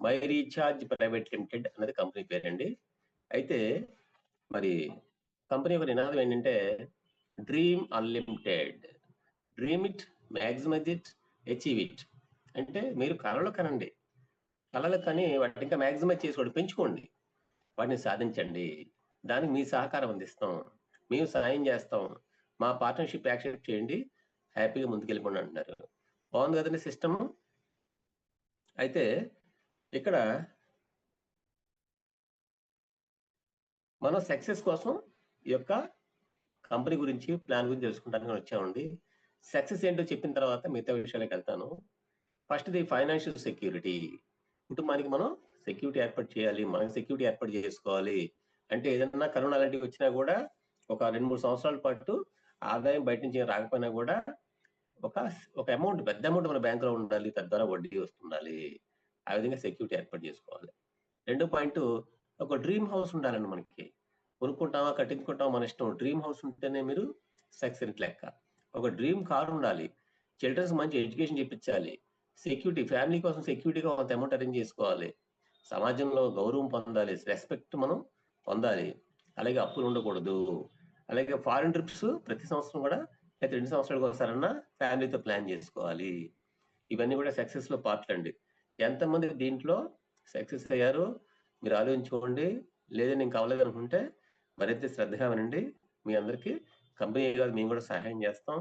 My recharge private limited అనేది company పేరండి. అయితే మరి కంపెనీ యొక్క నినాదం ఏంటంటే dream unlimited, dream it, maximise it, achieve it. అంటే మీరు కళలు కనండి, కళలు కని వాటిని ఇంకా మ్యాక్సిమైజ్ చేసుకోండి, పెంచుకోండి, వాటిని సాధించండి. దానికి మీ సహకారం అందిస్తాం, మేము సహాయం చేస్తాం, మా పార్ట్నర్షిప్ యాక్సెప్ట్ చేయండి, హ్యాపీగా ముందుకెళ్ళిపోండి అంటున్నారు. బాగుంది కదండి సిస్టమ్. అయితే ఇక్కడ మనం సక్సెస్ కోసం ఈ యొక్క కంపెనీ గురించి, ప్లాన్ గురించి తెలుసుకుంటానికి వచ్చామండి. సక్సెస్ ఏంటో చెప్పిన తర్వాత మిగతా విషయాలకు వెళ్తాను. First the financial security. కుటుంబానికి మనం సెక్యూరిటీ ఏర్పాటు చేయాలి, మనకి సెక్యూరిటీ ఏర్పాటు చేసుకోవాలి. అంటే ఏదైనా కరోనా అలాంటివి వచ్చినా కూడా ఒక 2-3 సంవత్సరాల పాటు ఆదాయం బయట నుంచి రాకపోయినా కూడా ఒక ఒక అమౌంట్, పెద్ద అమౌంట్ మన బ్యాంకులో ఉండాలి, తద్వారా వడ్డీ వస్తుండాలి. ఆ విధంగా సెక్యూరిటీ ఏర్పాటు చేసుకోవాలి. రెండో పాయింట్, ఒక డ్రీమ్ హౌస్ ఉండాలండి మనకి. కొనుక్కుంటామా కట్టించుకుంటామా మన ఇష్టం, డ్రీమ్ హౌస్ ఉంటేనే మీరు సక్సెస్ లెక్క. ఒక డ్రీమ్ కార్ ఉండాలి, చిల్డ్రన్స్ మంచి ఎడ్యుకేషన్ చెప్పించాలి, సెక్యూరిటీ, ఫ్యామిలీ కోసం సెక్యూరిటీగా కొంత అమౌంట్ అరేంజ్ చేసుకోవాలి, సమాజంలో గౌరవం పొందాలి, రెస్పెక్ట్ మనం పొందాలి, అలాగే అప్పులు ఉండకూడదు, అలాగే ఫారిన్ ట్రిప్స్ ప్రతి సంవత్సరం కూడా అయితే 2 సంవత్సరాలకు ఒకసారన్నా ఫ్యామిలీతో ప్లాన్ చేసుకోవాలి. ఇవన్నీ కూడా సక్సెస్ లో పార్ట్లు అండి. ఎంతమంది దీంట్లో సక్సెస్ అయ్యారో మీరు ఆలోచించుకోండి. లేదని నేను కావలేదు అనుకుంటే మరింత శ్రద్ధగా వినండి. మీ అందరికీ కంపెనీ కాదు, మేము కూడా సహాయం చేస్తాం,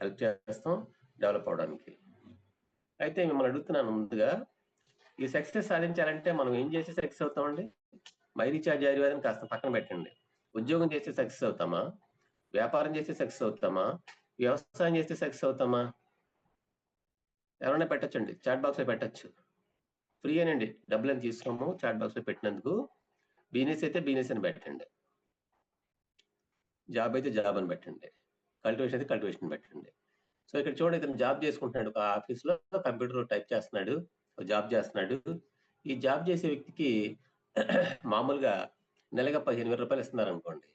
హెల్ప్ చేస్తాం డెవలప్ అవడానికి. అయితే మిమ్మల్ని అడుగుతున్నాను ముందుగా, ఈ సక్సెస్ సాధించాలంటే మనం ఏం చేసి సక్సెస్ అవుతామండి? మై రీఛార్జ్ ఆయుర్వేదం కాస్త పక్కన పెట్టండి. ఉద్యోగం చేస్తే సక్సెస్ అవుతామా? వ్యాపారం చేస్తే సక్సెస్ అవుతామా? వ్యవసాయం చేస్తే సక్సెస్ అవుతామా? ఎవరైనా పెట్టచ్చండి, చాట్ బాక్స్ లో పెట్టచ్చు, ఫ్రీ అనండి, డబ్బులు అని తీసుకోము చాట్ బాక్స్ లో పెట్టినందుకు. బిజినెస్ అయితే బిజినెస్ అని పెట్టండి, జాబ్ అయితే జాబ్ అని పెట్టండి, కల్టివేషన్ అయితే కల్టివేషన్ పెట్టండి. సో ఇక్కడ చూడండి, ఇతను జాబ్ చేసుకుంటున్నాడు, ఒక ఆఫీస్ లో కంప్యూటర్ టైప్ చేస్తున్నాడు, జాబ్ చేస్తున్నాడు. ఈ జాబ్ చేసే వ్యక్తికి మామూలుగా నెలగా 15,000 రూపాయలు ఇస్తున్నారు అనుకోండి.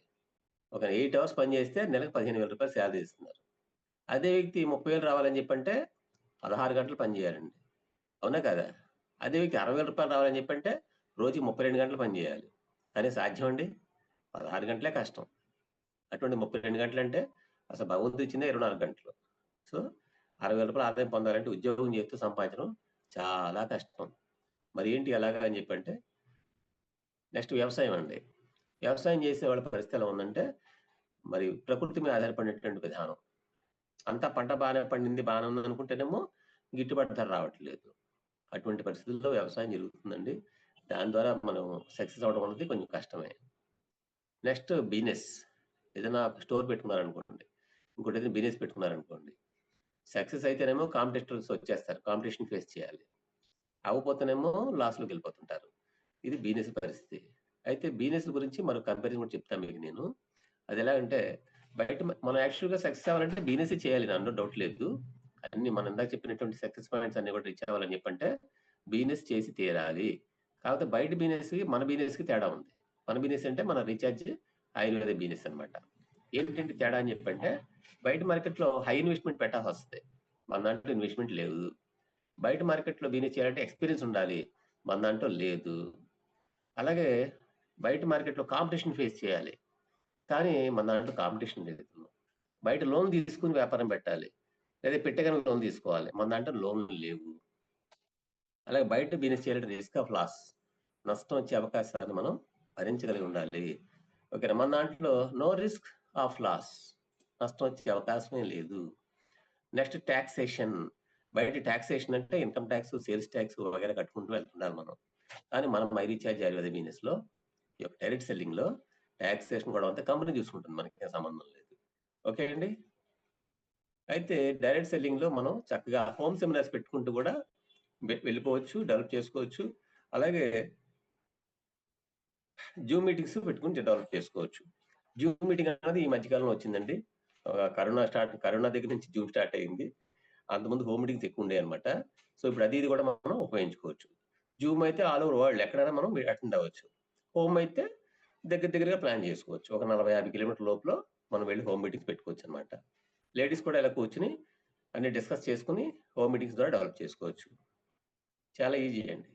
ఒక 8 అవర్స్ పని చేస్తే నెలకు 15,000 రూపాయలు శాలరీ ఇస్తున్నారు. అదే వ్యక్తి 30,000 రావాలని చెప్పంటే 16 గంటలు పని చేయాలండి, అవునా కదా? అదే వ్యక్తి 60,000 రూపాయలు రావాలని చెప్పంటే రోజుకి 32 గంటలు పని చేయాలి. కానీ సాధ్యం అండి? 16 గంటలే కష్టం. అటువంటి 32 గంటలు అంటే అసలు భగవంతుడు ఇచ్చిందే 24 గంటలు. సో 60,000 రూపాయలు ఆదాయం పొందాలంటే ఉద్యోగం చేస్తూ సంపాదించడం చాలా కష్టం. మరి ఏంటి ఎలాగా అని చెప్పంటే, నెక్స్ట్ వ్యవసాయం అండి. వ్యవసాయం చేసే వాళ్ళ పరిస్థితి ఎలా ఉందంటే, మరి ప్రకృతి మీద ఆధారపడినటువంటి విధానం. అంతా పంట బాగానే పండింది, బాగానే ఉంది అనుకుంటేనేమో గిట్టుబాటు ధర రావట్లేదు. అటువంటి పరిస్థితుల్లో వ్యవసాయం జరుగుతుందండి. దాని ద్వారా మనం సక్సెస్ అవడం అనేది కొంచెం కష్టమే. Next business. ఏదైనా స్టోర్ పెట్టుకున్నారనుకోండి, ఇంకోటి ఏదైనా బిజినెస్ పెట్టుకున్నారనుకోండి, సక్సెస్ అయితేనేమో కాంపిటీటర్స్ వచ్చేస్తారు, కాంపిటీషన్ ఫేస్ చేయాలి. అవ్వపోతేనేమో లాస్లోకి వెళ్ళిపోతుంటారు. ఇది బిజినెస్ పరిస్థితి. అయితే బిజినెస్ గురించి మరో కంపారిజన్ కూడా చెప్తాను మీకు నేను. అది ఎలాగంటే, బయట మనం యాక్చువల్గా సక్సెస్ అవ్వాలంటే బిజినెస్ చేయాలి, అందులో డౌట్ లేదు. అన్ని మనం ఇందాక చెప్పినటువంటి సక్సెస్ పాయింట్స్ అన్ని కూడా రీచ్ అవ్వాలని చెప్పంటే బిజినెస్ చేసి తీరాలి. కాకపోతే బయట బిజినెస్ కి మన బిజినెస్ కి తేడా ఉంది. మన బిజినెస్ అంటే మన రీఛార్జ్ ఆయుర్వేద బిజినెస్ అనమాట. ఏంటంటే తేడా అని చెప్పంటే, బయట మార్కెట్లో హై ఇన్వెస్ట్మెంట్ పెట్టాల్సి వస్తుంది, మన దాంట్లో ఇన్వెస్ట్మెంట్ లేదు. బయట మార్కెట్లో బిజినెస్ చేయాలంటే ఎక్స్పీరియన్స్ ఉండాలి, మన దాంట్లో లేదు. అలాగే బయట మార్కెట్లో కాంపిటీషన్ ఫేస్ చేయాలి, కానీ మన దాంట్లో కాంపిటీషన్ లేదు. బయట లోన్ తీసుకుని వ్యాపారం పెట్టాలి, లేదా పెట్టగానే లోన్ తీసుకోవాలి, మన దాంట్లో లోన్లు లేవు. అలాగే బయట బిజినెస్ చేయాలంటే రిస్క్ ఆఫ్ లాస్, నష్టం వచ్చే అవకాశాన్ని మనం భరించగలిగి ఉండాలి. ఓకే, మన దాంట్లో నో రిస్క్ ఆఫ్ లాస్, నష్టం వచ్చే అవకాశమే లేదు. Next taxation. బయట ట్యాక్సేషన్ అంటే ఇన్కమ్ ట్యాక్స్, సేల్స్ ట్యాక్స్ వగైరా కట్టుకుంటూ వెళ్తుండాలి మనం. కానీ మనం మై రీఛార్జ్ ఆయుర్వేద బిజినెస్ లో, ఈ యొక్క డైరెక్ట్ సెల్లింగ్ లో ట్యాక్సేషన్ కూడా అంతా కంపెనీ చూసుకుంటుంది, మనకి సంబంధం లేదు. ఓకే అండి. అయితే డైరెక్ట్ సెల్లింగ్ లో మనం చక్కగా హోమ్ సెమినార్స్ పెట్టుకుంటూ కూడా వెళ్ళిపోవచ్చు, డెవలప్ చేసుకోవచ్చు. అలాగే జూమ్ మీటింగ్స్ పెట్టుకుని డెవలప్ చేసుకోవచ్చు. జూమ్ మీటింగ్ అనేది ఈ మధ్యకాలంలో వచ్చిందండి. కరోనా దగ్గర నుంచి జూమ్ స్టార్ట్ అయింది. అంతకుముందు హోమ్ మీటింగ్స్ ఎక్కువ ఉండే అనమాట. సో ఇప్పుడు అది ఇది కూడా మనం ఉపయోగించుకోవచ్చు. జూమ్ అయితే ఆల్ ఓవర్ వరల్డ్ ఎక్కడైనా మనం అటెండ్ అవ్వచ్చు. హోమ్ అయితే దగ్గరగా ప్లాన్ చేసుకోవచ్చు. ఒక 40-50 కిలోమీటర్ లోపల మనం వెళ్ళి హోమ్ మీటింగ్స్ పెట్టుకోవచ్చు అనమాట. లేడీస్ కూడా ఇలా కూర్చుని అన్ని డిస్కస్ చేసుకుని హోమ్ మీటింగ్స్ ద్వారా డెవలప్ చేసుకోవచ్చు. చాలా ఈజీ అండి.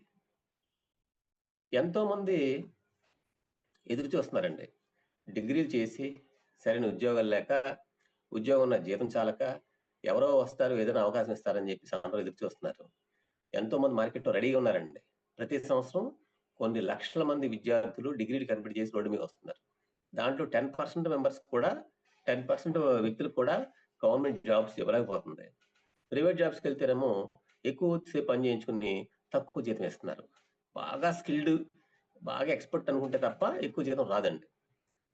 ఎంతో మంది ఎదురు చూస్తున్నారండి. డిగ్రీలు చేసి సరైన ఉద్యోగాలు లేక, ఉద్యోగం ఉన్న జీతం చాలక, ఎవరో వస్తారు ఏదైనా అవకాశం ఇస్తారని చెప్పేసి అందరూ ఎదురు చూస్తున్నారు. ఎంతో మంది మార్కెట్‌లో రెడీగా ఉన్నారండి. ప్రతి సంవత్సరం కొన్ని లక్షల మంది విద్యార్థులు డిగ్రీలు కంప్లీట్ చేసి రోడ్డు మీద వస్తున్నారు. దాంట్లో 10% మెంబర్స్ కూడా 10% వ్యక్తులకు కూడా గవర్నమెంట్ జాబ్స్ ఇవ్వలేకపోతుంది. ప్రైవేట్ జాబ్స్‌కెళ్తేనేమో ఎక్కువ సేపు పని చేయించుకొని తక్కువ జీతం ఇస్తున్నారు. బాగా స్కిల్డ్, బాగా ఎక్స్‌పర్ట్ అనుకుంటే తప్ప ఎక్కువ జీతం రాదండి.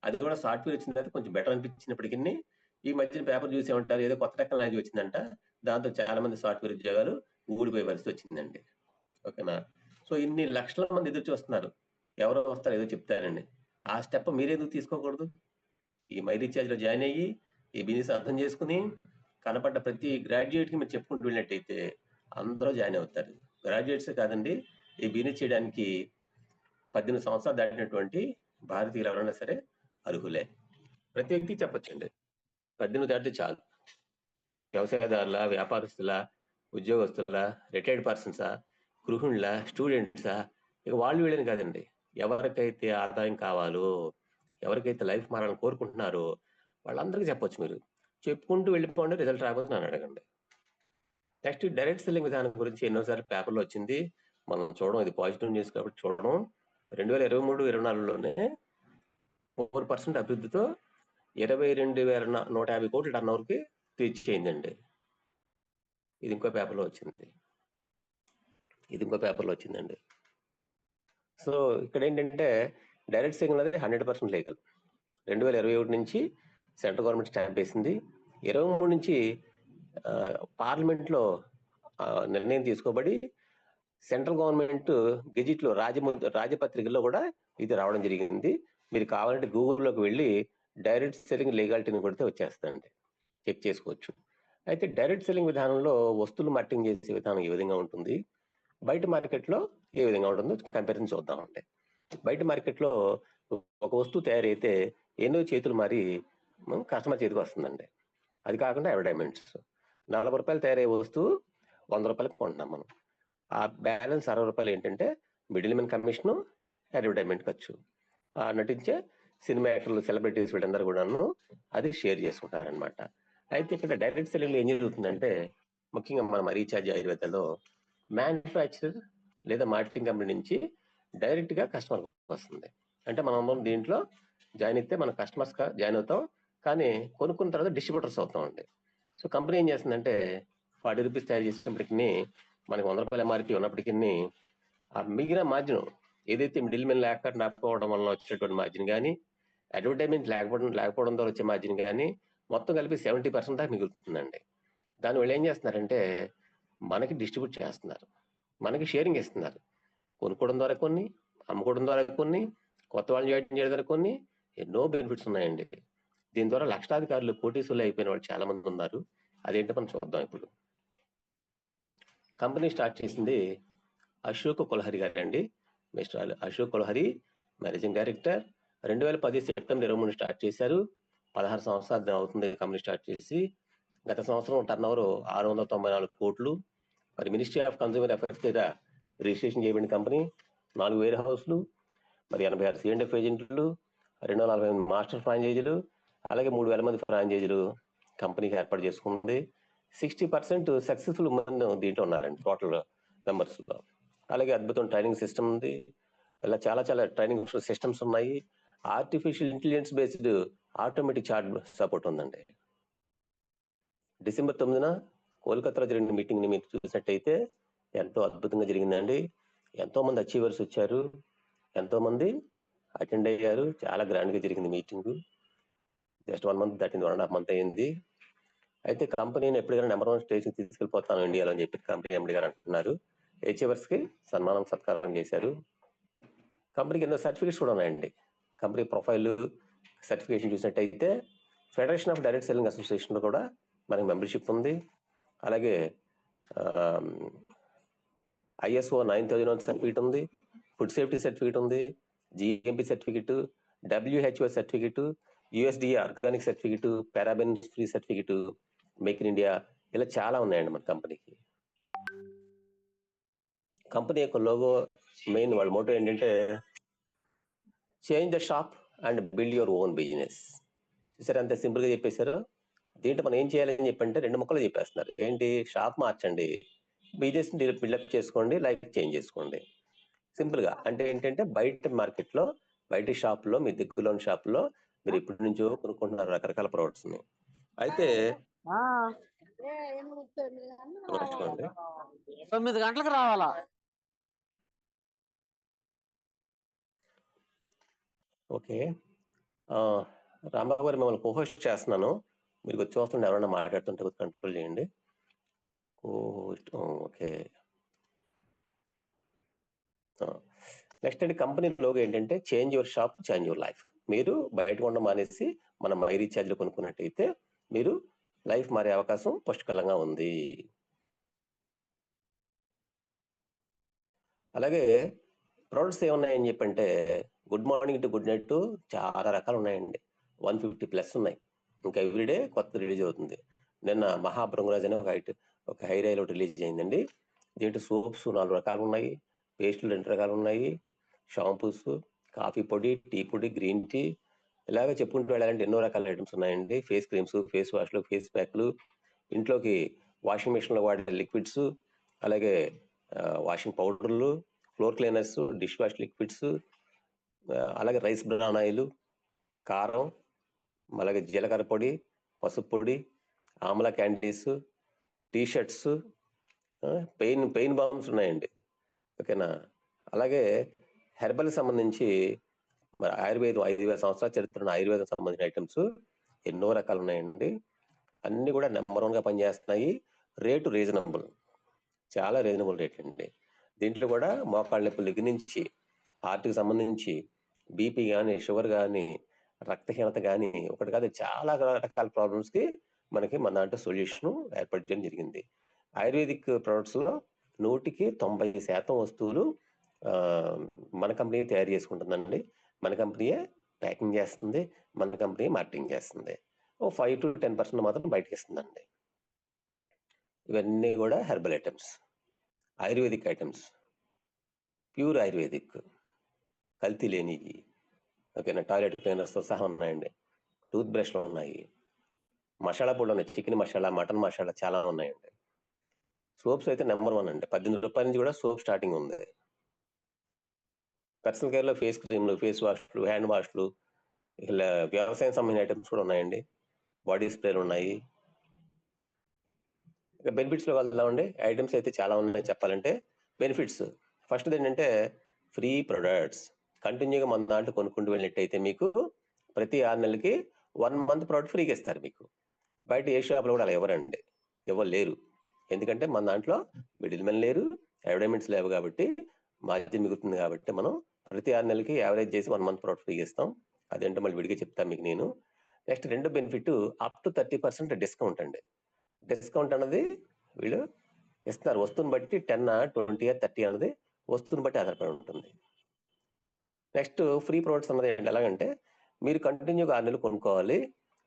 అది కూడా సాఫ్ట్‌వేర్ వచ్చిన తర్వాత కొంచెం బెటర్ అనిపించినప్పటికిని, ఈ మధ్యన పేపర్ చూసి ఏమంటారు, ఏదో కొత్త టెక్నాలజీ వచ్చిందంట. దాంతో చాలా మంది సాఫ్ట్‌వేర్ ఉద్యోగాలు ఊడిపోయే పరిస్థితి వచ్చిందండి. ఓకేనా? సో, ఇన్ని లక్షల మంది ఎదురు చూస్తున్నారు. ఎవరో వస్తారు ఏదో చెప్తారని. ఆ స్టెప్ మీరెందుకు తీసుకోకూడదు? ఈ మై రీచార్జ్‌లో జాయిన్ అయ్యి, ఈ బిజినెస్ అర్థం చేసుకొని, కనపడ్డ ప్రతి గ్రాడ్యుయేట్‌కి మీరు చెప్పుకుంటూ వెళ్ళినట్టయితే అందరూ జాయిన్ అవుతారు. గ్రాడ్యుయేట్సే కాదండి, ఈ బిజినెస్ చేయడానికి 18 సంవత్సరాలు దాటినటువంటి భారతీయులు ఎవరైనా సరే అర్హులే. ప్రతి వ్యక్తికి చెప్పొచ్చండి. 18 దాటితే చాలు. వ్యవసాయదారులా, వ్యాపారస్తులా, ఉద్యోగస్తులా, రిటైర్డ్ పర్సన్సా, గృహిణులా, స్టూడెంట్సా, ఇక వాళ్ళు వీళ్ళని కాదండి. ఎవరికైతే ఆదాయం కావాలో, ఎవరికైతే లైఫ్ మారాలని కోరుకుంటున్నారో వాళ్ళందరికీ చెప్పొచ్చు మీరు. చెప్పుకుంటూ వెళ్ళిపోండి, రిజల్ట్ రాకపోతే నన్ను అడగండి. నెక్స్ట్ డైరెక్ట్ సెల్లింగ్ విధానం గురించి ఎన్నో సార్లు పేపర్‌లో వచ్చింది. మనం చూడడం ఇది పాజిటివ్ న్యూస్ కాబట్టి చూడడం. 2023, 24లోనే 4% అభివృద్ధితో 22,150 కోట్ల టర్నోవర్‌కి రీచ్ అయిందండి. ఇది ఇంకో పేపర్‌లో వచ్చింది. వచ్చిందండి. సో, ఇక్కడేంటంటే డైరెక్ట్ సెల్లింగ్ అనేది 100% లీగల్. 2021 నుంచి సెంట్రల్ గవర్నమెంట్ స్టాంప్ వేసింది. 23 నుంచి పార్లమెంట్‌లో నిర్ణయం తీసుకోబడి సెంట్రల్ గవర్నమెంట్ గెజిట్‌లో రాజపత్రికల్లో కూడా ఇది రావడం జరిగింది. మీరు కావాలంటే గూగుల్‌లోకి వెళ్ళి డైరెక్ట్ సెల్లింగ్ లీగాలిటీని కొడితే వచ్చేస్తదండి. చెక్ చేసుకోవచ్చు. అయితే డైరెక్ట్ సెల్లింగ్ విధానంలో వస్తువులు మార్కెటింగ్ చేసే విధానం ఏ విధంగా ఉంటుంది? బయట మార్కెట్‌లో ఏ విధంగా ఉంటుందో కంపారిజన్ చూద్దామండి. బయట మార్కెట్‌లో ఒక వస్తువు తయారైతే ఎన్నో చేతులు మారి కస్టమర్ చేతికి వస్తుందండి. అది కాకుండా అడ్వర్టైజ్‌మెంట్స్. రూ. 40 తయారయ్యే వస్తువు రూ. 100కి కొంటున్నాం మనం. ఆ బ్యాలెన్స్ రూ. 60 ఏంటంటే మిడిల్ మెన్ కమిషను, అడ్వర్టైజ్‌మెంట్ ఖర్చు. నటించే సినిమా యాక్టర్లు, సెలబ్రిటీస్ వీళ్ళందరూ కూడాను అది షేర్ చేసుకుంటారనమాట. అయితే ఇక్కడ డైరెక్ట్ సెల్లింగ్‌లో ఏం జరుగుతుందంటే, ముఖ్యంగా మన రీఛార్జ్ ఆయుర్వేదాలో మ్యానుఫ్యాక్చరర్ లేదా మార్కెటింగ్ కంపెనీ నుంచి డైరెక్ట్‌గా కస్టమర్‌కి వస్తుంది. అంటే మనం దీంట్లో జాయిన్ అయితే మనం కస్టమర్స్‌గా జాయిన్ అవుతాం. కానీ కొనుక్కున్న తర్వాత డిస్ట్రిబ్యూటర్స్ అవుతామండి. సో, కంపెనీ ఏం చేస్తుందంటే రూ. 40 తయారు చేసినప్పటికిని మనకి రూ. 100 ఎంఆర్‌పీ ఉన్నప్పటికిని ఆ మిగిలిన మార్జిన్ ఏదైతే మిడిల్ మెన్ లేకపోవడం వలన వచ్చేటువంటి మార్జిన్ గానీ, అడ్వర్టైజ్‌మెంట్ లేకపోవడం ద్వారా వచ్చే మార్జిన్ గానీ, మొత్తం కలిపి 70% దాకా మిగులుతుందండి. దాన్ని వీళ్ళు ఏం చేస్తున్నారంటే, మనకి డిస్ట్రిబ్యూట్ చేస్తున్నారు. మనకి షేరింగ్ ఇస్తున్నారు. కొనుక్కోవడం ద్వారా కొన్ని, అమ్ముకోవడం ద్వారా కొన్ని, కొత్త వాళ్ళని జాయిన్ చేయడం ద్వారా కొన్ని, ఎన్నో బెనిఫిట్స్ ఉన్నాయండి. దీని ద్వారా లక్షాధికారులు, కోటీశ్వరులు అయిపోయిన వాళ్ళు చాలా మంది ఉన్నారు. అదేంటో మనం చూద్దాం ఇప్పుడు. కంపెనీ స్టార్ట్ చేసింది అశోక్ కొల్హరి గారండి. Mister Ashok Kolhari managing director. 2010 September 23 start చేశారు. 16 సంవత్సరాలు అవుతుంది కంపెనీ స్టార్ట్ చేసి. గత సంవత్సరం టర్నోవర్ 694 కోట్లు. మరి మినిస్ట్రీ ఆఫ్ కన్స్యూమర్ అఫైర్స్ దగ్గర రిజిస్ట్రేషన్ చేయబడిన కంపెనీ. 4 వేర్ హౌస్లు, మరి 86 C&F ఏజెంట్లు, 248 మాస్టర్ ఫ్రాంచైజీలు, అలాగే 3000 మంది ఫ్రాంచైజీలు కంపెనీకి ఏర్పాటు చేసుకుంది. 60% సక్సెస్ఫుల్ ఉమెన్ దీంట్లో ఉన్నారండి టోటల్ మెంబర్స్‌లో. అలాగే అద్భుతం ట్రైనింగ్ సిస్టమ్ ఉంది. ఇలా చాలా చాలా ట్రైనింగ్ సిస్టమ్స్ ఉన్నాయి. Artificial intelligence based automatic chat support ఉందండి. డిసెంబర్ 9న కోల్కతాలో జరిగిన మీటింగ్‌ని మీరు చూసినట్టయితే ఎంతో అద్భుతంగా జరిగిందండి. ఎంతో మంది అచీవర్స్ వచ్చారు. ఎంతో మంది అటెండ్ అయ్యారు. చాలా గ్రాండ్‌గా జరిగింది మీటింగు. జస్ట్ 1 మంత్ దాటింది. 1 ½ మంత్ అయింది. అయితే కంపెనీని ఎప్పటికైనా నంబర్ 1 స్టేజ్‌కి తీసుకెళ్ళిపోతాను ఇండియాలో అని చెప్పి కంపెనీ ఎండీ గారు అంటున్నారు. అచీవర్స్‌కి సన్మానం, సత్కారం చేశారు. కంపెనీకి ఎన్నో సర్టిఫికేట్స్ కూడా ఉన్నాయండి. కంపెనీ ప్రొఫైల్ సర్టిఫికేషన్ చూసినట్టయితే ఫెడరేషన్ ఆఫ్ డైరెక్ట్ సెల్లింగ్ అసోసియేషన్‌లో కూడా మనకి మెంబర్‌షిప్ ఉంది. అలాగే ISO 9001 సర్టిఫికేట్ ఉంది. ఫుడ్ సేఫ్టీ సర్టిఫికేట్ ఉంది. GMP certificate, WHO certificate, USDA organic certificate, paraben free certificate, make in India, ఇలా చాలా ఉన్నాయండి మన కంపెనీకి. కంపెనీ యొక్క లోగో మెయిన్ వాళ్ళ మోటో ఏంటంటే change the shop and build your own business. చూసారు అంత సింపుల్ గా చెప్పేశారు. దీంట్లో మనం ఏం చేయాలని చెప్పంటే 2 ముక్కలు చెప్పేస్తున్నారు. ఏంటి? షాప్ మార్చండి, బిజినెస్ బిల్డప్ చేసుకోండి, లైఫ్ చేంజ్ చేసుకోండి. సింపుల్ గా అంటే ఏంటంటే బయట మార్కెట్ లో, బయట షాప్ లో, మీ దగ్గరలోని షాప్ లో మీరు ఇప్పటి నుంచో కొనుక్కుంటున్నారు రకరకాల ప్రొడక్ట్స్ ని. అయితే 9 గంటలకు రావాలా? ఓకే, రాంబాబు గారు మిమ్మల్ని కోహోస్ట్ చేస్తున్నాను. మీరు చూస్తుంటే ఎవరైనా మాట్లాడుతుంటే కంట్రోల్ చేయండి. ఓకే, నెక్స్ట్ అండి కంపెనీ లోగో ఏంటంటే change your shop, change your life. మీరు బయట కొండ మానేసి మన మై రీఛార్జ్లు కొనుక్కున్నట్టయితే మీరు లైఫ్ మారే అవకాశం పుష్కలంగా ఉంది. అలాగే ప్రొడక్ట్స్ ఏమున్నాయని చెప్పంటే good morning to good night చాలా రకాలు ఉన్నాయండి. 150+ ఉన్నాయి. ఇంకా ఎవ్రీడే కొత్త రిలీజ్ అవుతుంది. నిన్న మహాభృంగరాజ్ అనే ఒక హెయిర్ ఆయిల్ రిలీజ్ అయిందండి. దీంట్లో సోప్స్ 4 రకాలు ఉన్నాయి, పేస్టులు 2 రకాలు ఉన్నాయి, షాంపూస్, కాఫీ పొడి, టీ పొడి, గ్రీన్ టీ, ఇలాగ చెప్పుకుంటూ వెళ్ళాలంటే ఎన్నో రకాల ఐటమ్స్ ఉన్నాయండి. ఫేస్ క్రీమ్స్, ఫేస్ వాష్లు, ఫేస్ ప్యాక్లు, ఇంట్లోకి వాషింగ్ మిషన్ లో వాడే లిక్విడ్స్, అలాగే వాషింగ్ పౌడర్లు, floor cleaners, dish wash liquids, అలాగే రైస్ బ్రాన్ ఆయిల్, కారం, అలాగే జీలకర్ర పొడి, పసుపు పొడి, amla candies, T shirts, pain balms ఉన్నాయండి. ఓకేనా? అలాగే హెర్బల్ సంబంధించి మరి ఆయుర్వేదం 5,000 సంవత్సరాల చరిత్ర ఉన్న ఆయుర్వేదం సంబంధించిన ఐటమ్స్ ఎన్నో రకాలు ఉన్నాయండి. అన్ని కూడా నెంబర్ 1గా పనిచేస్తున్నాయి. రేటు రీజనబుల్, చాలా రీజనబుల్ రేట్ అండి. దీంట్లో కూడా మోకాళ్ళ నొప్పుల దగ్గర నుంచి, హార్ట్కి సంబంధించి, బీపీ కానీ, షుగర్ కానీ, రక్తహీనత కానీ, ఒకటి కాదు చాలా రకాల ప్రాబ్లమ్స్కి మనకి మన దాంట్లో సొల్యూషన్ ఏర్పాటు చేయడం జరిగింది. ఆయుర్వేదిక్ ప్రొడక్ట్స్ లో 100కి 90% వస్తువులు మన కంపెనీ తయారు చేసుకుంటుందండి. మన కంపెనీయే ప్యాకింగ్ చేస్తుంది, మన కంపెనీ మార్కెటింగ్ చేస్తుంది. 5 to 10% మాత్రం బయటకి ఇస్తుందండి. ఇవన్నీ కూడా herbal items, ayurvedic items, pure ayurvedic, కల్తీ లేనివి. ఓకేనా? టాయిలెట్ క్లీనర్స్తో సహా ఉన్నాయండి. టూత్ బ్రష్లు ఉన్నాయి, మసాలా పొడి ఉన్నాయి, చికెన్ మసాలా, మటన్ మసాలా చాలా ఉన్నాయండి. సోప్స్ అయితే నెంబర్ 1 అండి. 18 రూపాయల నుంచి కూడా సోప్ స్టార్టింగ్ ఉంది. పర్సనల్ కేర్లో ఫేస్ క్రీమ్లు, ఫేస్ వాష్లు, హ్యాండ్ వాష్లు, ఇలా వ్యవసాయం సంబంధించిన ఐటమ్స్ కూడా ఉన్నాయండి. బాడీ స్ప్రేలు ఉన్నాయి. ఇక బెనిఫిట్స్లో వెళ్దామండి. ఐటమ్స్ అయితే చాలా ఉన్నాయి చెప్పాలంటే. బెనిఫిట్స్ ఫస్ట్ ఏంటంటే ఫ్రీ ప్రొడక్ట్స్. కంటిన్యూగా మన దాంట్లో కొనుక్కుంటూ వెళ్ళినట్టయితే మీకు ప్రతి 6 నెలలకి 1 మంత్ ప్రోడక్ట్ ఫ్రీగా ఇస్తారు మీకు. బయట ఏ షాప్లో కూడా అలా ఎవరండి, ఎవరు లేరు. ఎందుకంటే మన దాంట్లో మిడిల్ మెన్ లేరు, అడ్వర్టైజ్మెంట్స్ లేవు కాబట్టి మార్జిన్ మిగులుతుంది. కాబట్టి మనం ప్రతి 6 నెలలకి యావరేజ్ చేసి 1 మంత్ ప్రోడక్ట్ ఫ్రీగా ఇస్తాం. అదేంటో మళ్ళీ విడిగా చెప్తాను మీకు నేను. నెక్స్ట్ రెండో బెనిఫిట్ అప్ టు 30% డిస్కౌంట్ అండి. డిస్కౌంట్ అన్నది వీళ్ళు ఇస్తున్నారు వస్తువుని బట్టి. 10, 20, 30 అన్నది వస్తువుని బట్టి ఆధారపడి ఉంటుంది. నెక్స్ట్ ఫ్రీ ప్రొడక్ట్స్ అన్నది ఎలాగంటే మీరు కంటిన్యూగా 6 నెలలు కొనుక్కోవాలి.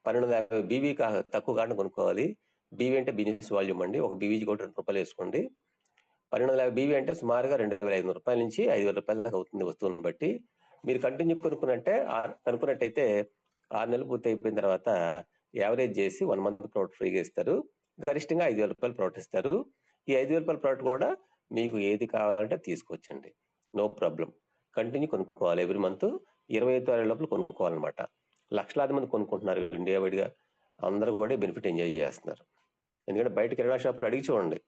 1250 బీవీ తక్కువ కాకుండా కొనుక్కోవాలి. బీవీ అంటే బిజినెస్ వాల్యూమ్ అండి. ఒక బీవీజీ కూడా 2 రూపాయలు వేసుకోండి. 1250 బీవీ అంటే సుమారుగా 2,500 రూపాయల నుంచి 5,000 రూపాయల దాకా అవుతుంది వస్తువుని బట్టి. మీరు కంటిన్యూ కనుక్కున్నట్టయితే 6 నెలలు పూర్తి అయిపోయిన తర్వాత యావరేజ్ చేసి 1 మంత్ ప్రోడక్ట్ ఫ్రీగా ఇస్తారు. గరిష్టంగా 5,000 రూపాయలు ప్రోడక్ట్ ఇస్తారు. ఈ 5,000 రూపాయల ప్రోడక్ట్ కూడా మీకు ఏది కావాలంటే తీసుకోవచ్చండి, నో ప్రాబ్లం. కంటిన్యూ కొనుక్కోవాలి. ఎవ్రీ మంత్ 25 తారీఖు లోపల కొనుక్కోవాలన్నమాట. లక్షలాది మంది కొనుక్కుంటున్నారు ఇండియా వైడ్గా. అందరూ కూడా బెనిఫిట్ ఎంజాయ్ చేస్తున్నారు. ఎందుకంటే బయట కిరాణా షాప్లో అడిగి చూడండి,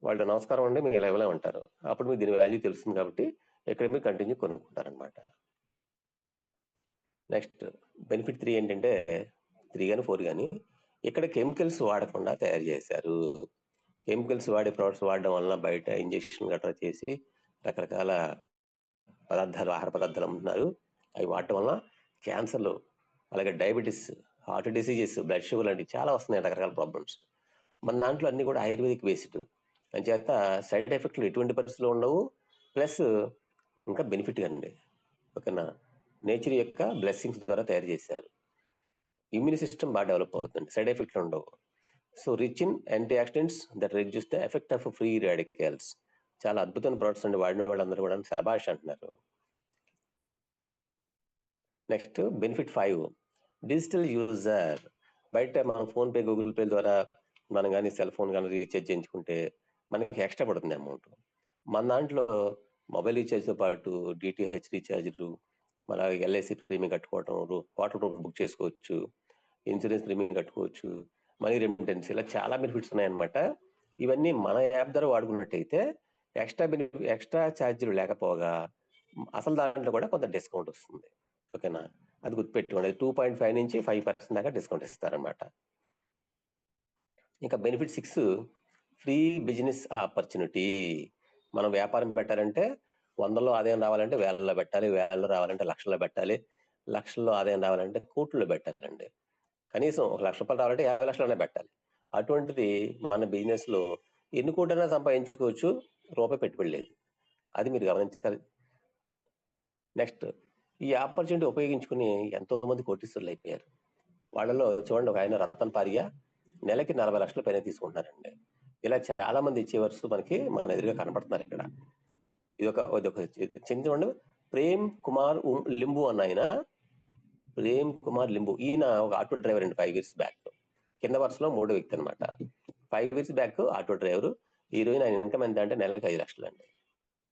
వాళ్ళు నమస్కారం అండి మీరు ఇలా ఇలా ఉంటారు. అప్పుడు మీకు దీని వాల్యూ తెలుస్తుంది కాబట్టి ఇక్కడ మీరు కంటిన్యూ కొనుక్కుంటారనమాట. నెక్స్ట్ బెనిఫిట్ 3 ఏంటంటే 3 కానీ 4 కానీ ఇక్కడ కెమికల్స్ వాడకుండా తయారు చేశారు. కెమికల్స్ వాడే ప్రొడక్ట్స్ వాడడం వలన బయట ఇంజెక్షన్ గట్రా చేసి రకరకాల పదార్థాలు, ఆహార పదార్థాలు అమ్ముతున్నారు. అవి వాడటం వలన క్యాన్సర్లు, అలాగే diabetes, heart diseases, blood sugar లాంటివి చాలా వస్తున్నాయి, రకరకాల ప్రాబ్లమ్స్. మన దాంట్లో అన్ని కూడా ఆయుర్వేదిక్ బేస్డ్ అంచేత సైడ్ ఎఫెక్ట్లు ఎటువంటి పరిస్థితుల్లో ఉండవు. ప్లస్ ఇంకా బెనిఫిట్ అండి. ఓకేనా? నేచర్ యొక్క బ్లెస్సింగ్స్ ద్వారా తయారు చేశారు. ఇమ్యూన్ సిస్టమ్ బాగా డెవలప్ అవుతుంది, సైడ్ ఎఫెక్ట్లు ఉండవు. So rich in antioxidants that reduce the effect of free radicals. చాలా అద్భుతమైన ప్రొడక్ట్స్ అండి. వాడిన వాళ్ళందరూ కూడా శభాష్ అంటున్నారు. Next benefit 5 digital user. బయట మనం ఫోన్ పే, గూగుల్ పే ద్వారా మనం కానీ సెల్ ఫోన్ కానీ రీఛార్జ్ చేయించుకుంటే మనకి ఎక్స్ట్రా పడుతుంది అమౌంట్. మన దాంట్లో మొబైల్ రీఛార్జ్తో పాటు డిటిహెచ్ రీఛార్జ్లు, మన ఎల్ఐసి ప్రీమియం కట్టుకోవటం, వాటర్ బుక్ చేసుకోవచ్చు, ఇన్సూరెన్స్ ప్రీమియం కట్టుకోవచ్చు, మనీ రెమిటెన్స్, ఇలా చాలా బెనిఫిట్స్ ఉన్నాయన్నమాట. ఇవన్నీ మన యాప్ ద్వారా వాడుకున్నట్టయితే ఎక్స్ట్రా ఛార్జీలు లేకపోగా అసలు దాంట్లో కూడా కొంత డిస్కౌంట్ వస్తుంది. ఓకేనా, అది గుర్తుపెట్టుకోండి. 2.5 నుంచి 5% దాకా డిస్కౌంట్ ఇస్తారనమాట. ఇంకా బెనిఫిట్ 6 ఫ్రీ బిజినెస్ ఆపర్చునిటీ. మనం వ్యాపారం పెట్టాలంటే 100లో ఆదాయం రావాలంటే వేలలో పెట్టాలి, వేలలో రావాలంటే లక్షల్లో పెట్టాలి, లక్షల్లో ఆదాయం రావాలంటే కోట్లలో పెట్టాలండి. కనీసం 1 లక్ష రూపాయలు రావాలంటే 50 లక్షలనే పెట్టాలి. అటువంటిది మన బిజినెస్ లో ఎన్ని కోట్లైనా సంపాదించుకోవచ్చు, రూపాయి పెట్టుబడి లేదు. అది మీరు గమనించాలి. నెక్స్ట్, ఈ ఆపర్చునిటీ ఉపయోగించుకుని ఎంతో మంది కోటీశ్వరులు అయిపోయారు. వాళ్ళలో చూడండి, ఒక ఆయన రతన్ పారియా నెలకి 40 లక్షల పైన తీసుకుంటున్నారండి. ఇలా చాలా మంది అచీవర్స్ మనకి మన ఎదురుగా కనపడుతున్నారు ఇక్కడ. ఇది ఒక చూడండి, ప్రేమ్ కుమార్ లింబు అన్న ఆయన, ప్రేమ్ కుమార్ లింబు, ఈయన ఒక ఆటో డ్రైవర్ అండి. 5 years బ్యాక్ కింద వరుసలో 3వ వ్యక్తి అనమాట. 5 years బ్యాక్ ఆటో డ్రైవర్. ఈ రోజున ఆయన ఇన్కమ్ ఎంత అంటే నెలకి 5 లక్షలు అండి.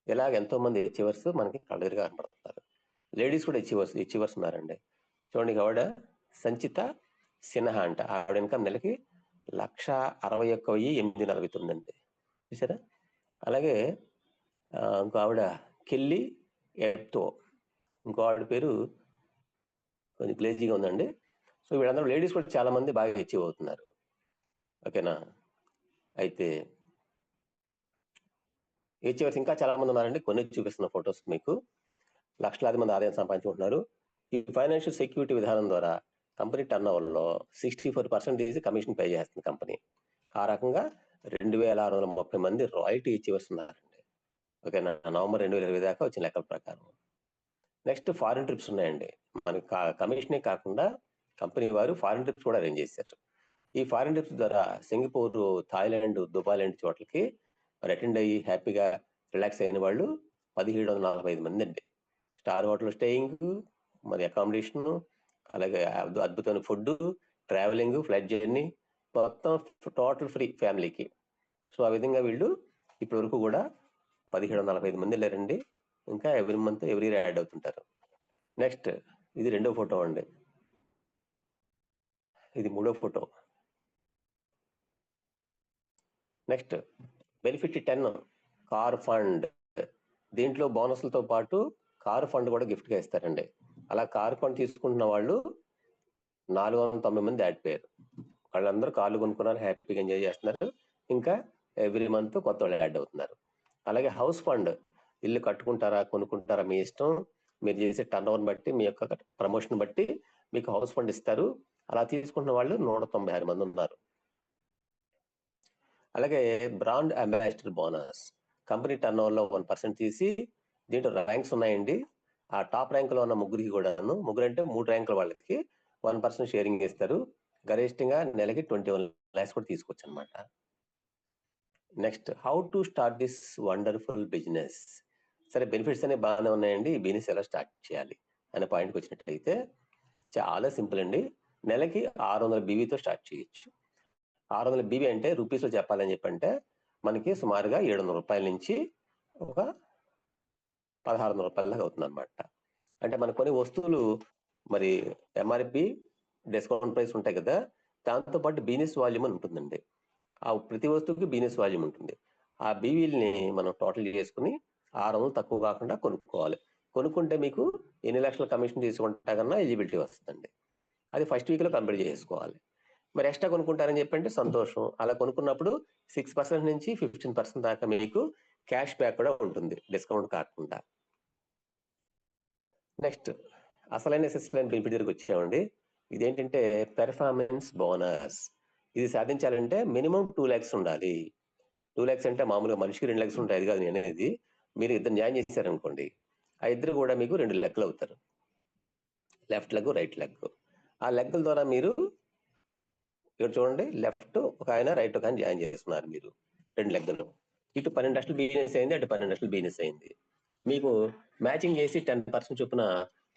ఇలాగ ఎంతో మంది అచీవర్స్ మనకి కళ్ళెదురుగా కనపడుతున్నారు. లేడీస్ కూడా అచీవర్స్ ఉన్నారండి. చూడండి, ఆవిడ సంచిత సిన్హా అంట. ఆవిడ ఇన్కమ్ నెలకి 161,849 అండి. చూసారా? అలాగే ఇంకో ఆవిడ కెల్లి ఎప్తో, ఇంకో ఆవిడ పేరు కొంచెం గ్లేజీగా ఉందండి. సో వీళ్ళందరూ లేడీస్ కూడా చాలా మంది బాగా అచీవ్ అవుతున్నారు. ఓకేనా, అయితే అచీవర్స్ ఇంకా చాలా మంది ఉన్నారండి. కొన్ని చూపిస్తున్న ఫొటోస్ మీకు. లక్షలాది మంది ఆదాయం సంపాదించుకుంటున్నారు. ఈ ఫైనాన్షియల్ సెక్యూరిటీ విధానం ద్వారా కంపెనీ టర్న్ ఓవర్లో 64% కమిషన్ పే చేస్తుంది కంపెనీ. ఆ రకంగా 2,630 మంది రాయల్టీ అచీవర్స్ ఉన్నారండి. ఓకేనా, నవంబర్ 2020 దాకా వచ్చిన లెక్కల ప్రకారం. నెక్స్ట్, ఫారిన్ ట్రిప్స్ ఉన్నాయండి. మనకి కమిషనే కాకుండా కంపెనీ వారు ఫారిన్ ట్రిప్స్ కూడా అరేంజ్ చేశారు. ఈ ఫారిన్ ట్రిప్స్ ద్వారా సింగపూర్, థాయిలాండ్, దుబాయ్ లాంటి చోట్లకి అటెండ్ అయ్యి హ్యాపీగా రిలాక్స్ అయిన వాళ్ళు 1,745 మంది అండి. స్టార్ హోటల్ స్టేయింగ్, మరి అకామిడేషన్, అలాగే అద్భుతమైన ఫుడ్, ట్రావెలింగ్, ఫ్లైట్ జర్నీ, మొత్తం టోటల్ ఫ్రీ ఫ్యామిలీకి. సో ఆ విధంగా వీళ్ళు ఇప్పటి వరకు కూడా 1,745 మంది వెళ్ళారండి. ఇంకా every month every year add అవుతుంటారు. నెక్స్ట్, ఇది 2వ ఫోటో అండి. ఇది 3వ photo. Next, benefit 10 car fund. దీంట్లో బోనస్లతో పాటు కారు ఫండ్ కూడా గిఫ్ట్ గా ఇస్తారండి. అలా కారు ఫండ్ తీసుకుంటున్న వాళ్ళు 490 మంది యాడ్. వాళ్ళందరూ కార్లు కొనుక్కున్నారు, హ్యాపీగా ఎంజాయ్ చేస్తున్నారు. ఇంకా ఎవ్రీ మంత్ కొత్త వాళ్ళు యాడ్ అవుతున్నారు. అలాగే హౌస్ ఫండ్, ఇల్లు కట్టుకుంటారా కొనుక్కుంటారా మీ ఇష్టం, మీరు చేసే టర్న్ ఓవర్ బట్టి, మీ యొక్క ప్రమోషన్ బట్టి మీకు హౌస్ ఫండ్ ఇస్తారు. అలా తీసుకుంటున్న వాళ్ళు 196 మంది ఉన్నారు. అలాగే brand ambassador bonus, company turn over లో 1% తీసి, దీంట్లో ర్యాంక్స్ ఉన్నాయండి. ఆ టాప్ ర్యాంక్ లో ఉన్న ముగ్గురికి కూడాను, ముగ్గురు అంటే 3 ర్యాంకుల వాళ్ళకి 1% షేరింగ్ ఇస్తారు. గరిష్టంగా నెలకి 21 lakhs కూడా తీసుకోవచ్చు అనమాట. Next, how to start this wonderful business. సరే, బెనిఫిట్స్ అనేవి బాగానే ఉన్నాయండి. ఈ బిజినెస్ ఎలా స్టార్ట్ చేయాలి అనే పాయింట్కి వచ్చినట్లయితే చాలా సింపుల్ అండి. నెలకి 600 BVతో స్టార్ట్ చేయొచ్చు. 600 BV అంటే రూపీస్లో చెప్పాలని చెప్పంటే మనకి సుమారుగా 700 రూపాయల నుంచి ఒక 1,600 రూపాయల దాకా అవుతుంది అనమాట. అంటే మనకు కొన్ని వస్తువులు మరి MRP డిస్కౌంట్ ప్రైస్ ఉంటాయి కదా, దాంతో పాటు బిజినెస్ వాల్యూమ్ అని ఉంటుందండి. ఆ ప్రతి వస్తువుకి బిజినెస్ వాల్యూమ్ ఉంటుంది. ఆ బీవీల్ని మనం టోటల్ చేసుకుని 600 తక్కువ కాకుండా కొనుక్కోవాలి. కొనుక్కుంటే మీకు ఎన్ని లక్షల కమిషన్ తీసుకుంటా కన్నా ఎలిజిబిలిటీ వస్తుందండి. అది ఫస్ట్ వీక్ లో కంప్లీట్ చేసుకోవాలి. మరి ఎక్స్ట్రా కొనుక్కుంటారని చెప్పంటే సంతోషం. అలా కొనుక్కున్నప్పుడు 6% నుంచి 15% దాకా మీకు క్యాష్ బ్యాక్ కూడా ఉంటుంది, డిస్కౌంట్ కాకుండా. నెక్స్ట్, అసలైన ఎస్ఎస్ఎల్ బెనిఫిట్ దగ్గరికి వచ్చామండి. ఇదేంటంటే పెర్ఫార్మెన్స్ బోనస్. ఇది సాధించాలంటే మినిమం 2 lakhs ఉండాలి. 2 lakhs అంటే మామూలుగా మనిషికి 2 lakhs ఉంటాయి, అది కాదు నేను అనేది. మీరు ఇద్దరు న్యాయం చేశారనుకోండి, ఆ ఇద్దరు కూడా మీకు 2 లెక్కలు అవుతారు, లెఫ్ట్ లెగ్ రైట్ లెగ్. ఆ లెక్కల ద్వారా మీరు ఇక్కడ చూడండి, లెఫ్ట్ ఒక ఆయన రైట్ ఒక ఆయన జాయిన్ చేస్తున్నారు మీరు 2 లెగ్గలు. ఇటు 12 లక్షలు బిజినెస్ అయింది, అటు 12 లక్షలు బిజినెస్ అయింది. మీకు మ్యాచింగ్ చేసి 10% చొప్పున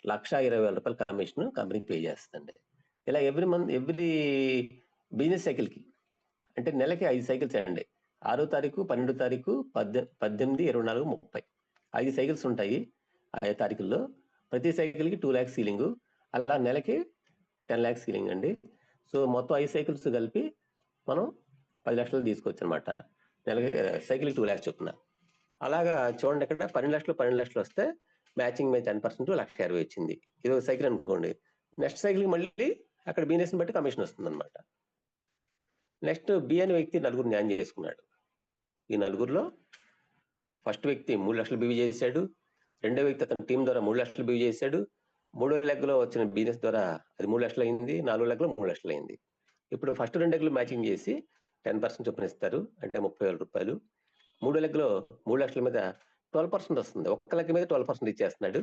₹1,20,000 కమిషన్ కంపెనీకి పే చేస్తుందండి. ఇలా ఎవ్రీ బిజినెస్ సైకిల్కి, అంటే నెలకి 5 సైకిల్స్ అండి. 6వ తారీఖు, 12వ తారీఖు, 18, 24, 30 5 సైకిల్స్ ఉంటాయి. 5 తారీఖుల్లో ప్రతి సైకిల్కి 2 lakhs సీలింగ్, అలా నెలకి 10 lakhs సీలింగ్ అండి. సో మొత్తం 5 సైకిల్స్ కలిపి మనం 10 లక్షలు తీసుకోవచ్చు అనమాట. నెలకి సైకిల్కి 2 lakhs చొప్పున. అలాగా చూడండి, ఇక్కడ 12 లక్షలు వస్తే మ్యాచింగ్ మీద 10% ₹1,60,000 వచ్చింది. ఇది ఒక సైకిల్ అనుకోండి. నెక్స్ట్ సైకిల్కి మళ్ళీ అక్కడ బిజినెస్ని బట్టి కమిషన్ వస్తుంది అనమాట. నెక్స్ట్ బి అనే వ్యక్తి 9 న్యాయం చేసుకున్నాడు. ఈ 9లో ఫస్ట్ వ్యక్తి 3 లక్షలు బివి చేశాడు. రెండో వ్యక్తి అతని టీం ద్వారా 3 లక్షలు బివి చేశాడు. మూడో లెగ్లో వచ్చిన బిజినెస్ ద్వారా అది 3 లక్షలు అయింది. 4వ లెగ్లో 3 లక్షలు అయింది. ఇప్పుడు ఫస్ట్ 2 లెగ్లు మ్యాచింగ్ చేసి 10% చొప్పున ఇస్తారు, అంటే ₹30,000. మూడో లెగ్లో 3 లక్షల మీద 12% వస్తుంది. ఒక్క లెగ్ మీద 12% ఇచ్చేస్తున్నాడు,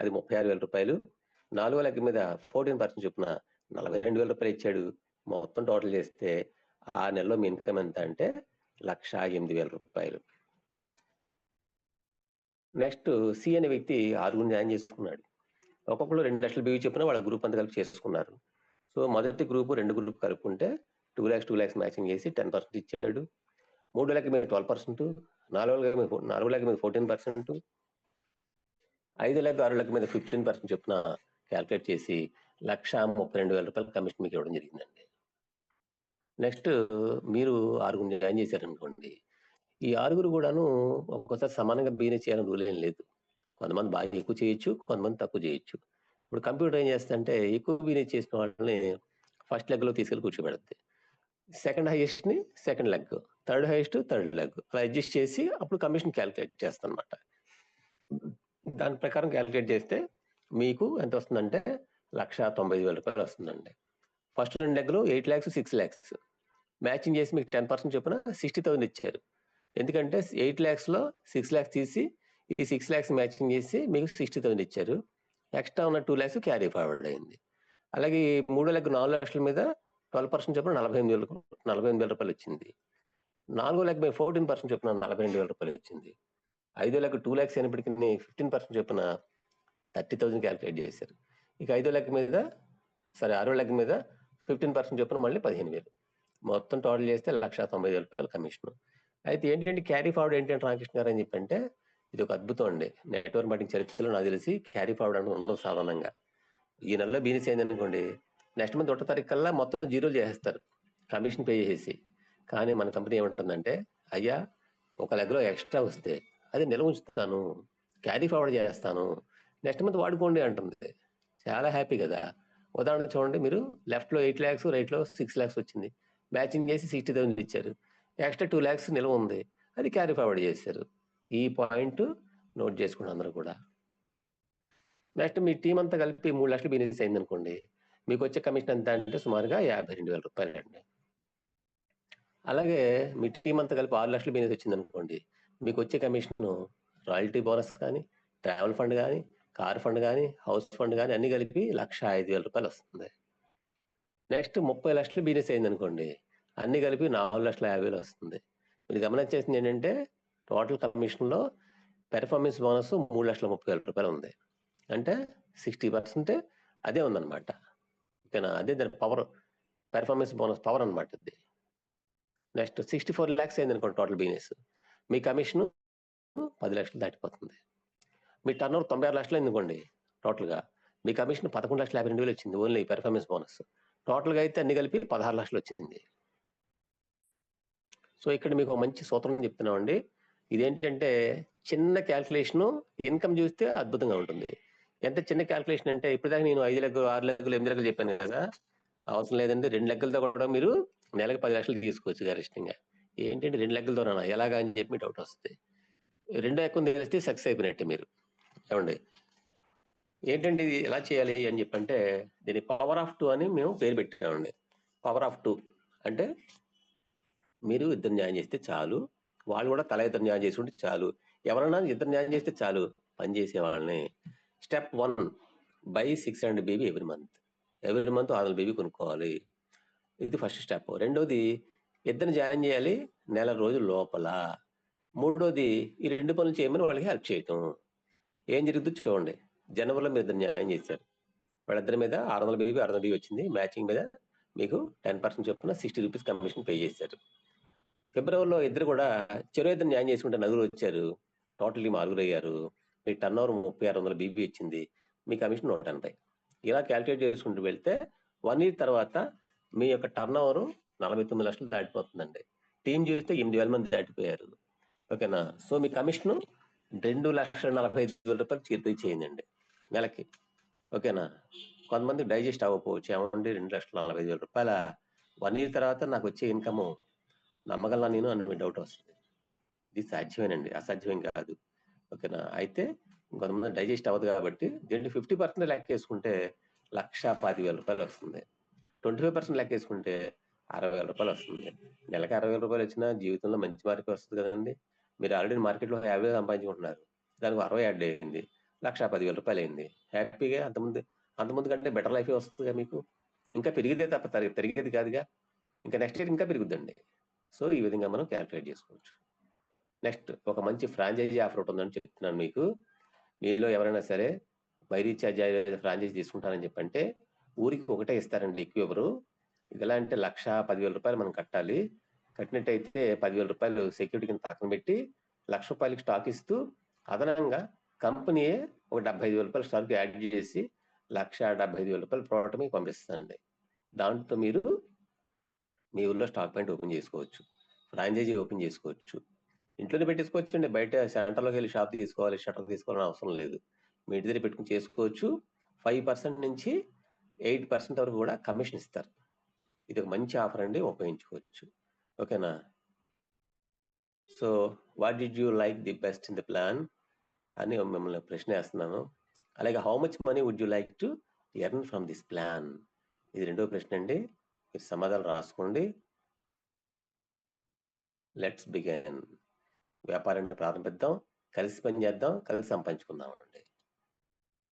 అది ₹36,000. 4వ లెగ్ మీద 14% చొప్పున ₹42,000 ఇచ్చాడు. మొత్తం టోటల్ చేస్తే ఆ నెలలో మీ ఇన్కమ్ ఎంత అంటే ₹1,08,000. నెక్స్ట్ సి అనే వ్యక్తి 6 జాయిన్ చేసుకున్నాడు. ఒక్కొక్కరు 2 లక్షలు బివి చెప్పిన వాళ్ళ గ్రూప్ అంతా కలిపి చేసుకున్నారు. సో మొదటి గ్రూప్ 2 గ్రూప్ కలుపుకుంటే 2 lakhs మ్యాచింగ్ చేసి 10% ఇచ్చాడు. 3వ లెగ్ మీద 12%, 4వ లెగ్ మీద 14%, 5వ లెగ్ 6వ లెగ్ మీద 15% చొప్పున క్యాల్కులేట్ చేసి ₹1,32,000 కమిషన్ మీకు ఇవ్వడం జరిగిందండి. నెక్స్ట్ మీరు 6 జాయిన్ చేశారనుకోండి. ఈ 6 కూడాను ఒక్కోసారి సమానంగా బిజినెస్ చేయాలని రూల్ ఏం లేదు. కొంతమంది బాగా ఎక్కువ చేయొచ్చు, కొంతమంది తక్కువ చేయొచ్చు. ఇప్పుడు కంప్యూటర్ ఏం చేస్తుందంటే ఎక్కువ బిజినెస్ చేసిన వాళ్ళని ఫస్ట్ లెగ్లో తీసుకెళ్ళి కూర్చోబెడుతుంది, సెకండ్ హైయెస్ట్ని second leg, third highest third leg, అలా అడ్జస్ట్ చేసి అప్పుడు కమిషన్ క్యాల్కులేట్ చేస్తాను అనమాట. దాని ప్రకారం క్యాల్కులేట్ చేస్తే మీకు ఎంత వస్తుందంటే ₹1,95,000 వస్తుందండి. ఫస్ట్ 2 లెగ్లో 8 lakhs 6 lakhs మ్యాచింగ్ చేసి మీకు 10% చొప్పున 60,000 ఇచ్చారు. ఎందుకంటే 8 lakhsలో 6 lakhs తీసి ఈ 6 lakhs మ్యాచింగ్ చేసి మీకు 60,000 ఇచ్చారు. ఎక్స్ట్రా ఉన్న 2 lakhs క్యారీ ఫార్వర్డ్ అయింది. అలాగే మూడో లెగ్ 4 లక్షల మీద 12% చొప్పున ₹48,000 వచ్చింది. 4వ లెగ్ మీద 14% చొప్పున ₹42,000 వచ్చింది. 5వ లెగ్ 2 lakhs అయినప్పటికీ 15% చొప్పున 30,000 క్యాల్కులేట్ చేశారు. ఇక 6వ లెగ్ మీద 15% చొప్పున మళ్ళీ 15,000. మొత్తం టోటల్ చేస్తే ₹1,90,000 కమిషన్. అయితే ఏంటంటే క్యారీ ఫార్వర్డ్ ఏంటంటే రామకృష్ణ గారు అని చెప్పంటే ఇది ఒక అద్భుతం అండి. నెట్వర్క్ మార్కెటింగ్ చరిత్రలో నాకు తెలిసి క్యారీ ఫార్వర్డ్ అని ఉండదు సాధారణంగా. ఈ నెలలో బిజినెస్ అయింది అనుకోండి, నెక్స్ట్ మంత్ 1వ తారీఖు కల్లా మొత్తం జీరో చేసేస్తారు, కమిషన్ పే చేసేసి. కానీ మన కంపెనీ ఏమంటుందంటే, అయ్యా ఒక లెగ్లో ఎక్స్ట్రా వస్తే అది నిల్వ ఉంచుతాను, క్యారీ ఫార్వర్డ్ చేస్తాను, నెక్స్ట్ మంత్ వాడుకోండి అంటుంది. చాలా హ్యాపీ కదా. ఉదాహరణ చూడండి, మీరు లెఫ్ట్లో 8 lakhs, రైట్లో 6 lakhs వచ్చింది, మ్యాచింగ్ చేసి 60,000 ఇచ్చారు, ఎక్స్ట్రా 2 lakhs నిల్వ ఉంది, అది క్యారీ ఫార్వర్డ్ చేశారు. ఈ పాయింట్ నోట్ చేసుకోండి అందరూ కూడా. నెక్స్ట్ మీ టీం అంతా కలిపి 3 లక్షలు బిజినెస్ అయింది అనుకోండి, మీకు వచ్చే కమిషన్ ఎంత అంటే సుమారుగా ₹52,000 అండి. అలాగే మీ టీం అంతా కలిపి 6 లక్షలు బిజినెస్ వచ్చింది అనుకోండి, మీకు వచ్చే కమిషన్ రాయల్టీ బోనస్ కానీ, ట్రావెల్ ఫండ్ కానీ, కార్ ఫండ్ కానీ, హౌస్ ఫండ్ కానీ అన్ని కలిపి ₹1,05,000 వస్తుంది. నెక్స్ట్ 30 లక్షలు బిజినెస్ అయింది అనుకోండి, అన్ని కలిపి ₹4,50,000 వస్తుంది. మీరు గమనించేసింది ఏంటంటే టోటల్ కమిషన్లో పెర్ఫార్మెన్స్ బోనస్ ₹3,30,000 ఉంది, అంటే 60% అదే ఉందన్నమాట. ఓకేనా, అదే దాని పవర్, పెర్ఫార్మెన్స్ బోనస్ పవర్ అనమాట ఇది. నెక్స్ట్ 64 lakhs అయింది అనుకోండి టోటల్ బిజినెస్, మీ కమిషన్ 10 లక్షలు దాటిపోతుంది. మీ టర్న్ ఓవర్ 96 లక్షలు అయింది అనుకోండి టోటల్గా, మీ కమిషన్ 11,52,000 వచ్చింది ఓన్లీ పెర్ఫార్మెన్స్ బోనస్. టోటల్గా అయితే అన్ని కలిపి 16 లక్షలు వచ్చింది. సో ఇక్కడ మీకు ఒక మంచి సూత్రం చెప్తున్నామండి. ఇదేంటంటే చిన్న క్యాల్కులేషను, ఇన్కమ్ చూస్తే అద్భుతంగా ఉంటుంది. ఎంత చిన్న క్యాల్కులేషన్ అంటే ఇప్పటిదాకా నేను 5 లెగ్గులు 6 లెగ్గులు 8 లెగ్గులు చెప్పాను కదా, అవసరం లేదండి. 2 లెగ్గులతో కూడా మీరు నెలకు 10 లక్షలు తీసుకోవచ్చు గరిష్టంగా. ఏంటంటే 2 లెగ్గులతోనా ఎలాగా అని చెప్పి డౌట్ వస్తుంది. రెండో అకౌంట్ తెలిస్తే సక్సెస్ అయిపోయినట్టే మీరు. ఏమండి ఏంటంటే ఇది ఎలా చేయాలి అని చెప్పంటే, దీని పవర్ ఆఫ్ 2 అని మేము పేరు పెట్టామండి. పవర్ ఆఫ్ 2 అంటే మీరు ఇద్దరు న్యాయం చేస్తే చాలు, వాళ్ళు కూడా తల ఇద్దరు న్యాయం చేసి ఉంటే చాలు, ఎవరైనా ఇద్దరు న్యాయం చేస్తే చాలు పనిచేసే వాళ్ళని. Step 1, by 600 baby every month. Every month 600 baby కొనుక్కోవాలి, ఇది ఫస్ట్ స్టెప్. రెండోది ఇద్దరిని జాయిన్ చేయాలి నెల రోజుల లోపల. మూడోది ఈ 2 పనులు చేయమని వాళ్ళకి హెల్ప్ చేయటం. ఏం జరుగుద్దో చూడండి. జనవరిలో మీరు ఇద్దరు న్యాయం చేశారు. వాళ్ళిద్దరి మీద 600 బీబీ, 600 బీబీ వచ్చింది. మ్యాచింగ్ మీద మీకు 10% చొప్పున ₹60 కమిషన్ పే చేశారు. ఫిబ్రవరిలో ఇద్దరు కూడా చెరో ఇద్దరు న్యాయం చేసుకుంటే నలుగురు వచ్చారు. టోటల్లీ ఆరుగురయ్యారు. మీ టర్నోవర్ 3600 బీబీ ఇచ్చింది. మీ కమిషన్ 180. ఇలా క్యాలిక్యులేట్ చేసుకుంటూ వెళ్తే 1 ఇయర్ తర్వాత మీ యొక్క టర్నోవర్ 49 లక్షలు దాటిపోతుందండి. టీం చూస్తే 8000 మంది దాటిపోయారు. ఓకేనా? సో మీ కమిషన్ ₹2,45,000 చేతిపై చేయండి నెలకి. ఓకేనా? కొంతమంది డైజెస్ట్ అవ్వకపోవచ్చు. ఏమండి ₹2,45,000 1 ఇయర్ తర్వాత నాకు వచ్చే ఇన్కమ్ నమ్మగలనా నేను అని డౌట్ వస్తుంది. ఇది సాధ్యమేనండి, అసాధ్యం కాదు. ఓకేనా? అయితే కొంతమంది డైజెస్ట్ అవ్వదు కాబట్టి దీంట్లో 50% లెక్కేసుకుంటే ₹1,25,000 వస్తుంది. 25% లెక్కేసుకుంటే ₹60,000 వస్తుంది. నెలకి ₹60,000 వచ్చినా జీవితంలో మంచి మార్కే వస్తుంది కదండి. మీరు ఆల్రెడీ మార్కెట్లో 50 సంపాదించుకుంటున్నారు. దానికి 60 యాడ్ అయింది, ₹1,10,000 అయింది. హ్యాపీగా అంతకుముందు కంటే బెటర్ లైఫే వస్తుందిగా మీకు. ఇంకా పెరిగితే తప్ప తరిగేది కాదుగా. ఇంకా నెక్స్ట్ ఇయర్ ఇంకా పెరుగుద్దండి. సో ఈ విధంగా మనం క్యాల్కులేట్ చేసుకోవచ్చు. నెక్స్ట్ ఒక మంచి ఫ్రాంచైజీ ఆఫర్ ఒకటి ఉందని చెప్తున్నాను మీకు. మీలో ఎవరైనా సరే బై రీఛార్జ్ ఫ్రాంచైజీ తీసుకుంటారని చెప్పంటే ఊరికి ఒకటే ఇస్తారండి, ఎక్కువ ఎవరు. ఇది ఎలా అంటే ₹1,10,000 మనం కట్టాలి. కట్టినట్టయితే ₹10,000 సెక్యూరిటీ కింద పక్కన పెట్టి ₹1,00,000 స్టాక్ ఇస్తూ అదనంగా కంపెనీయే ఒక ₹75,000 స్టాక్ యాడ్ చేసి ₹1,75,000 ప్రోడక్ట్ మీకు పంపిస్తుందండి. దాంట్లో మీరు మీ ఊళ్ళో స్టాక్ పాయింట్ ఓపెన్ చేసుకోవచ్చు, ఫ్రాంచైజీ ఓపెన్ చేసుకోవచ్చు, ఇంట్లోనే పెట్టేసుకోవచ్చు అండి. బయట సెంటర్లోకి వెళ్ళి షాప్ తీసుకోవాలి, షట్టర్ తీసుకోవాలని అవసరం లేదు. మీ ఇంటి దగ్గర పెట్టుకుని చేసుకోవచ్చు. 5% నుంచి 8% వరకు కూడా కమిషన్ ఇస్తారు. ఇది ఒక మంచి ఆఫర్ అండి, ఉపయోగించుకోవచ్చు. ఓకేనా? So what did you like the best in the plan అని మిమ్మల్ని ప్రశ్న వేస్తున్నాను. అలాగే how much money would you like to earn from this plan, ఇది రెండో ప్రశ్న అండి. మీరు సమాధానం రాసుకోండి. Let's begin. వ్యాపారాన్ని ప్రారంభిద్దాం, కలిసి పని చేద్దాం, కలిసి సంపాదించుకుందాం అండి.